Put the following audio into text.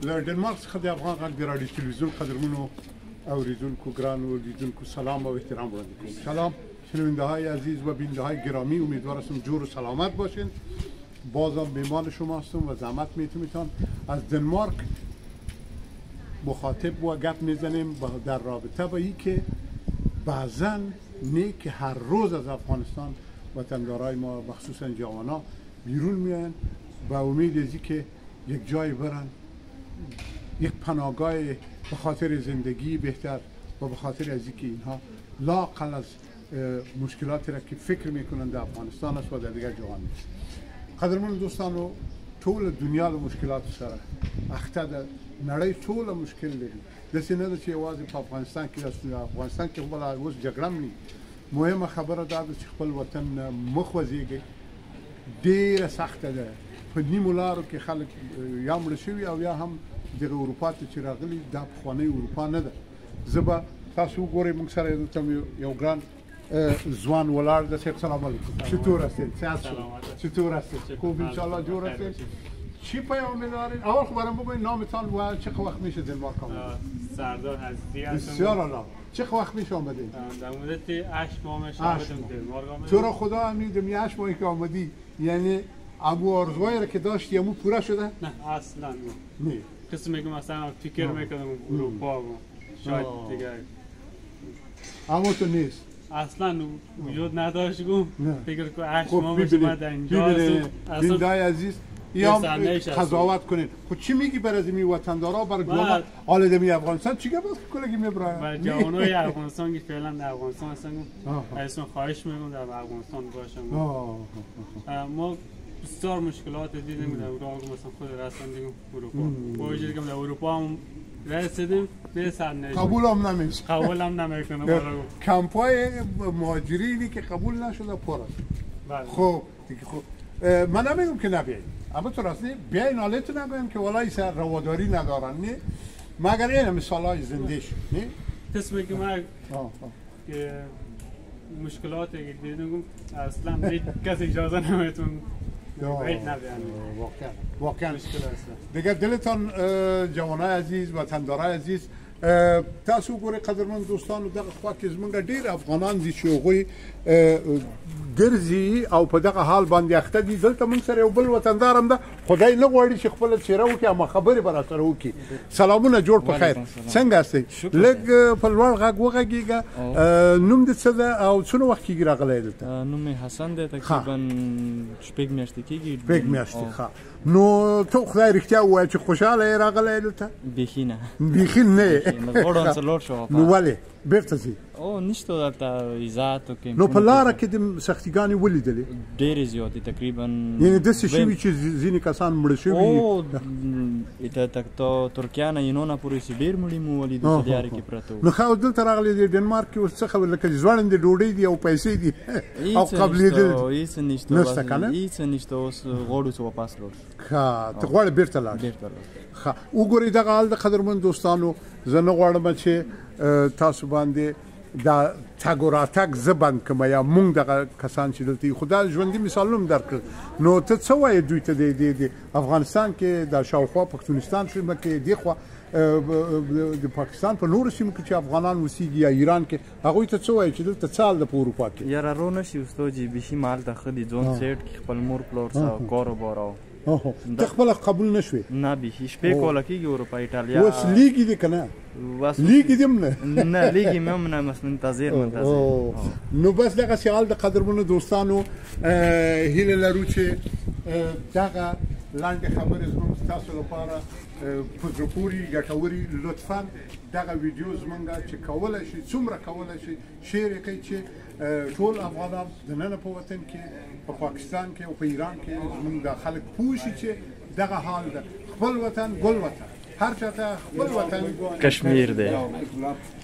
له ډنمارک څخه د افغان غږ د راډیو تلویزیون قدرمنو اوریدونکو ګرانو لیدونکو سلام و احترام وړاندې کوم. سلام شنونده‌های عزیز و بیننده‌های گرامی، امیدوار هستم جور و سلامت باشین. بازم میهمان شما هستم و زحمت میتونم از دنمارک مخاطب و گپ میزنیم در رابطه با این که بعضا نه که هر روز از افغانستان وطندارای ما مخصوصا جوانا بیرون میان با امید از که یک جای برن، یک پناهگاه به خاطر زندگی بهتر و به خاطر از اینکه اینها لااقل از مشکلاتی را که فکر میکنند در افغانستان است و در دیگر جهان نیست. قدرمن دوستانو، ټول دنیا له مشکلاتو سره اخته ده، نړۍ ټوله مشکل لري. داسې نه ده چې یوازې په افغانستان کې ده. افغانستان کې خو اوس جګړه هم نه. مهمه خبره دا ده چې خپل وطن مخ وځېږئ. ډېره سخته ده. په نیمو لارو کې خلک یا مړه شوي او یا هم دغه اروپا ته چې راغلي دا پخوانۍ اروپا نه ده. زه به تاسو وګورئ، موږ سره دلته یو ګران ځوان ولاړ ده. صاحب سلام علیکم. چطور هستید؟ چطور هستید؟ خوب انشاءالله جور هستید؟ چی پیام دارید؟ اول خب برام بگوید نامتان و چه وقت میشه دنمارک آمدید؟ سردار هستی هستم. بسیار عالی. چه وقت میشه آمدید؟ در مدت 8 ماه میشه آمدم دنمارک آمدم. تو را خدا امیدم 8 ماهی که آمدی یعنی ابو آرزوهایی را که داشتی همون پورا شده؟ نه اصلا نه. کسی میگم مثلا فکر میکنم اروپا شاید دیگه اما تو نیست. اصلا وجود نداشت. فکر کنم 8 ماه میشه من در اینجا بیننده‌های عزیز یا قضاوت کنین. خب چی میگی بر از این وطندارا بر جوان حال دمی افغانستان چیگه باز کلگی میبرن؟ بر جوانای افغانستان که فعلا در افغانستان هستن ازشون خواهش میکنم در افغانستان باشن. ما بسیار مشکلات دیدیم در اروپا، مثلا خود رسیدیم اروپا. با وجودی که در اروپا هم رسیدیم به سرنوشت قبول هم نمیشه. قبول هم نمیکنه. کمپای مهاجرینی که قبول نشده پر است. خب دیگه خب من نمیگم که نبیایید، اما تو راستی بیاین حالتون نگویم که والای سر رواداری ندارن، نه مگر این مثالای زنده شد. نه کسی که من که مشکلاتی که دیدم اصلا کسی اجازه نمیتون باید نبیان. واقعا دیگه دلتان جوانای عزیز وطندارای عزیز تاسو ګورئ قدرمن دوستانو، دغه خوا کې زمونږ ډېر افغانان دي چې هغوی ګرځي او په دغه حال باندې اخته دي. دلته موږ سره یو بل وطندار هم ده، خدای نه غواړي چې خپله څېره وکړي اما خبرې به راسره وکړي. سلامونه، جوړ په خیر، څنګه هستئ؟ لږ په لوړ غږ وغږېږه. نوم دې څه ده او څونه وخت کېږي راغلی دلته؟ نوم مې حسن دی، تقریبا شپږ میاشتې کېږي. شپږ میاشتې. ښه، نو ته خدای رښتیا ووایه چې خوشحاله یې راغلی دلته؟ بیخي نه. بیخي نه یې؟ غواړم چې لوړ شو. نو ولې بېرته ځې؟ او نشته دلته عزت او نو په لاره کې د سختیګانې ولیدلې؟ ډېرې زیاتې، تقریبا یعنې داسې شوي چې ځینې کسان مړه شوي؟ او ترکیه نه یونانه پورې چې ډېر مړي مو ولیدو چې لارې کې پرته وو. نو ښه، اوس دلته راغلی دی ډنمارک کې اوس څه خبر لکه ځوړندې ډوډۍ دي او پیسې دي او قبلېدل دي؟ هېڅ نشته. نشته که نه؟ هېڅ نشته. اوس غواړو چې واپس لاړ شو. ښه، ته غواړې بېرته لاړ شې؟ ښه، وګورئ دغه حال د قدرمن دوستانو. زه نه غواړم چې تاسو باندې دا تګ و راتګ زه بند کړم یا موږ دغه کسان چې دلته یو، خو دا ژوندي مثالونه هم درکړل. نو ته څه وایې دوی ته د افغانستان کې د شاوخوا پښتونستان سیمه کې دې خوا د پاکستان په نورو سیمو کې چې افغانان اوسېږي یا ایران کې، هغوی ته څه وایي چې دلته څه حال ده په اروپا کې؟ یاره رو نشي استاد جي، بیخي ما هلته ښه دي. ځوان سیټ کې خپل مور پلار سره کاروبار او ته خپله قبول نه شوې؟ نه، بیخي شپې کوله کېږي اروپا ایټالیا. اوس لیږي دي که نه؟ لیږي دي هم نه؟ نه لیږي مې هم نه، منتظر. نو بس دغسې حال د قدرمنو دوستانو، هیله لرو چې دغه لنډې خبرې زموږ ستاسو لپاره په زړه پورې ګټورې. لطفا دغه ویډیو زموږ چې کولی شي، څومره کولی شي شیر یې کوئ چې ټول افغانان دننه په وطن کې، په پاکستان کې او په ایران کې زموږ دا خلک پوه شي چې دغه حال ده. خپل وطن ګل وطن، هر چاته خپل وطن کشمیر دی.